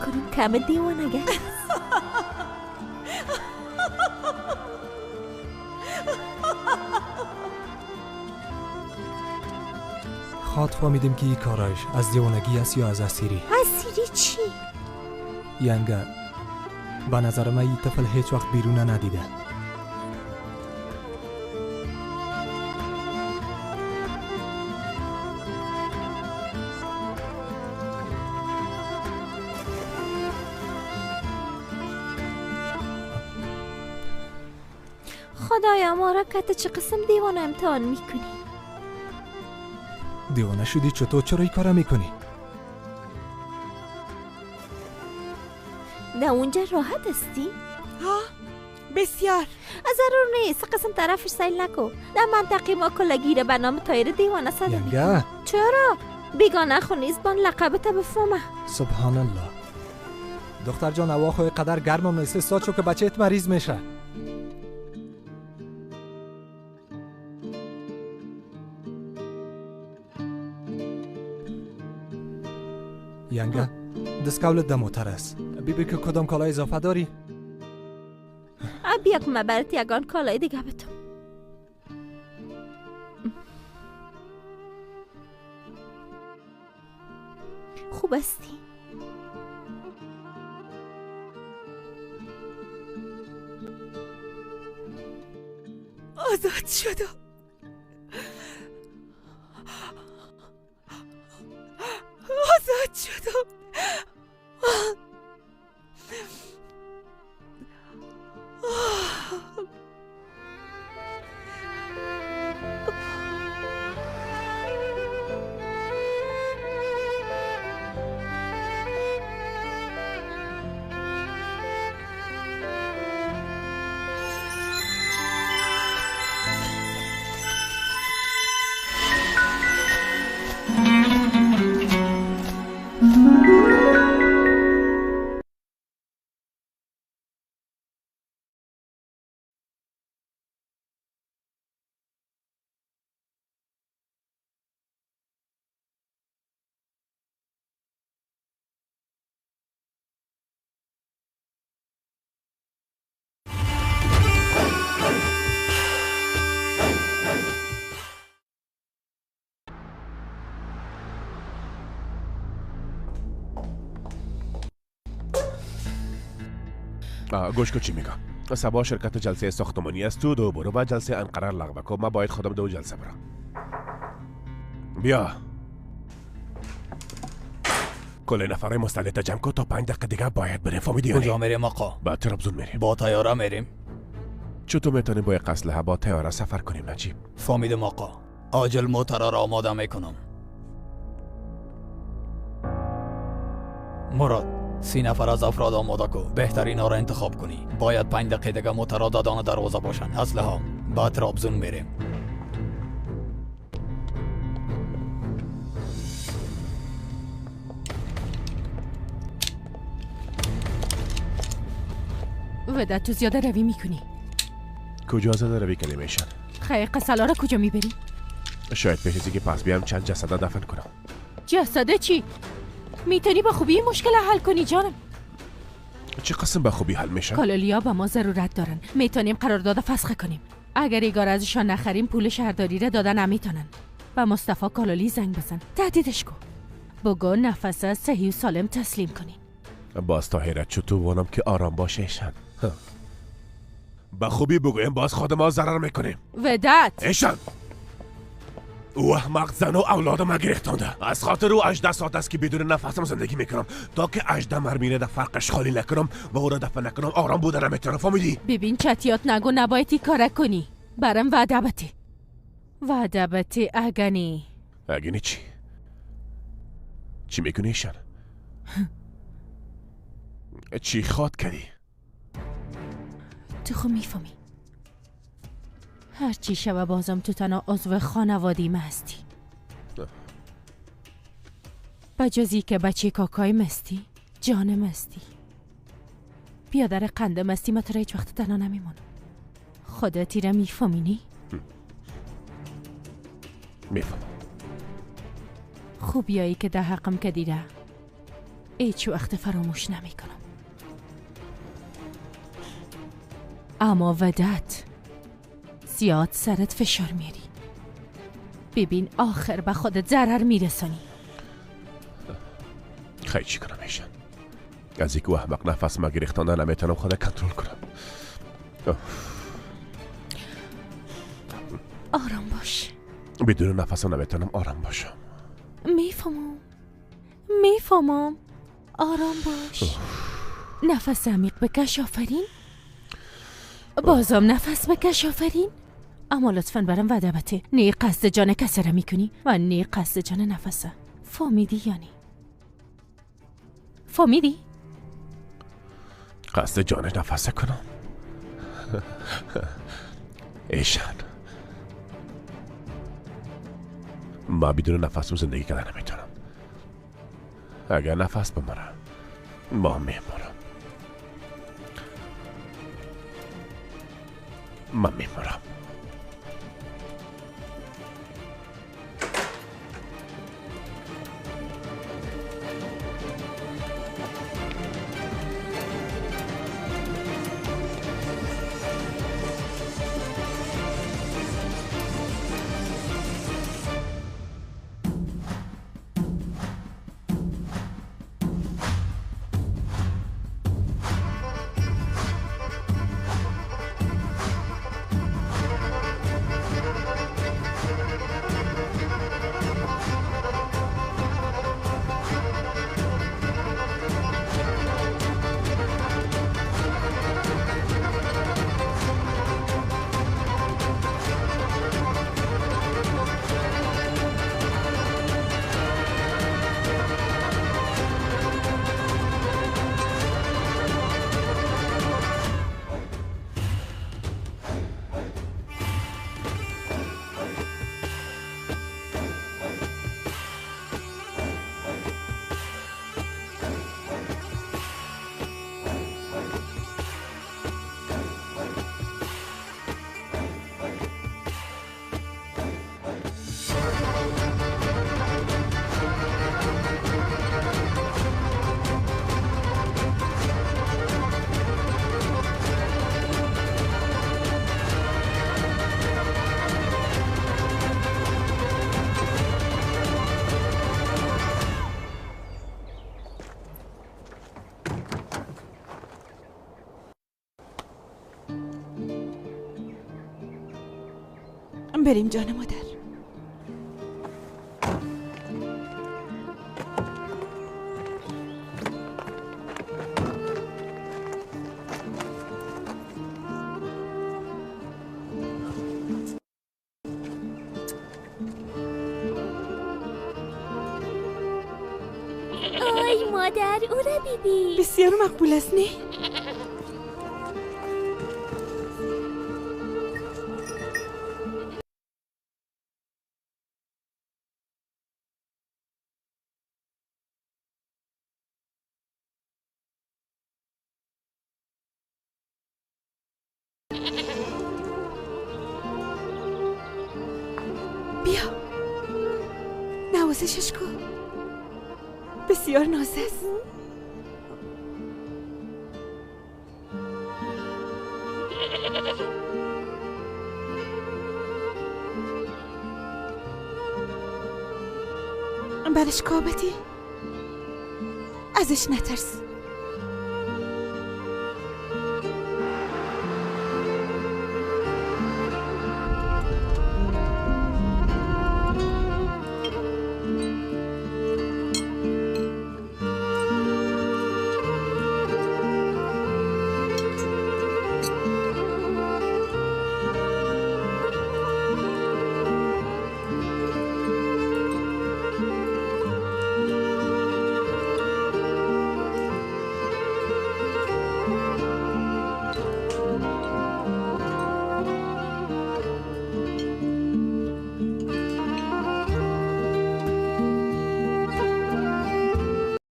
میکنیم کم دیوانگه. خاط فهمیدیم که این کارایش از دیوانگی است یا از اسیری. اسیری چی؟ ینگه به نظر من این طفل هیچ وقت بیرون ندیده. خدایا ما را کت چه قسم دیوانه امتحان میکنی؟ دیوانه شدی چطور؟ چرا این کارا میکنی؟ نه اونجا راحت هستی؟ ها بسیار. از ضرور نیست قسم طرفش سیل نکو. در منطقه ما کلاگیره به نام تایر دیوانه صده ینگه چرا؟ بیگانه خونیز بان لقبت بفهمه. سبحان الله. دختر جان هوا خوی قدر گرمم نیست ساچو که بچهت مریض میشه. ینگه دستکولت دموتر است. بی که کدام کالای اضافه داری؟ بیا که من برات یگان کالای دیگه بتم. خوب هستی؟ آزاد شدم. آزاد شدم. گوش کن چی میگم. صبح شرکت جلسه ساختمانی است تو دو برو و جلسه انقرار لغو کن. من باید خودم دو جلسه برم. بیا کل نفرای مستعد جمع کن تا 5 دقیقه دیگه باید بریم. فهمیدی؟ کجا میریم آقا؟ با ترابزون میریم. با طیاره میریم. چطور میتونیم با یک اسلحه با طیاره سفر کنیم نجیب؟ فهمیدم آقا. عاجل موتورا را آماده میکنم. مراد 30 نفر از افراد آماده کو. بهترین ها را انتخاب کنی. باید 5 دقیقه دیگه موتورا دادان دروازه باشن. اسلحه با ترابزون میریم. ودت تو زیاده روی میکنی. کجا زده روی کنی میشن؟ خیلی قسلا را کجا میبری؟ شاید به چیزی که پس بیام چند جسده دفن کنم. جسده چی؟ میتونی با خوبی این مشکل حل کنی جانم. چه قسم به خوبی حل میشن؟ کالولیا با ما ضرورت دارن. میتونیم قرارداد فسخ کنیم. اگر ایگار ازشان نخریم پول شهرداری را دادن نمیتونن. و مصطفی کالولی زنگ بزن. تهدیدش کن. بگو نفس صحیح و سالم تسلیم کنی. باز تا حیرت چطور وانم که آرام باشه ایشان. به خوبی بگویم باز خود ما ضرر میکنیم. ودت ایشان او احمق زن و اولادم گرفتانده. از خاطر او 18 ساعت است که بدون نفسم زندگی میکنم تا که 18 مرمینه در فرقش خالی نکنم و او را دفن نکنم آرام بودن نمیتونم. فهمیدی؟ ببین چتیات نگو نبایدی کار کنی. برم وعده بتی. وعده بتی اگنی. اگنی چی؟ چی میکنی ایشان؟ چی خواد کردی؟ تو خو میفهمی. هرچی شبه بازم تو تنها عضو خانوادیم هستی. بجزی که بچه کاکای مستی جانم هستی. بیادر قنده مستی ما تو را هیچ وقت تنها نمیمونم. خودتی را میفهمینی؟ میفهم. خوبیایی که ده حقم که دیده هیچ وقت فراموش نمی کنم. اما ودت زیاد سرت فشار میاری. ببین آخر به خودت ضرر میرسانی. خیلی چی کنم ایشان؟ از یک احمق نفس ما گرفتانده نمیتونم خودم کنترل کنم. آرام باش. بدون نفس نمیتونم آرام باشم. میفهمم. آرام باش. نفس عمیق بکش. آفرین. بازم نفس بکش. آفرین. اما لطفاً برام وعده بده نه قصد جان کسی را میکنی و نه قصد جان نفسه. فهمیدی یا نه؟ فهمیدی؟ قصد جانش نفسه کنم؟ ایشان ما بدون نفسم زندگی کردن نمیتونم. اگر نفس بمارم ما میمارم. من میمارم. بریم جان مادر. آی مادر او را بیبی. بسیار مقبول است نه؟ بیا نوازشش کن. بسیار ناز است. برش کابتی ازش نترس.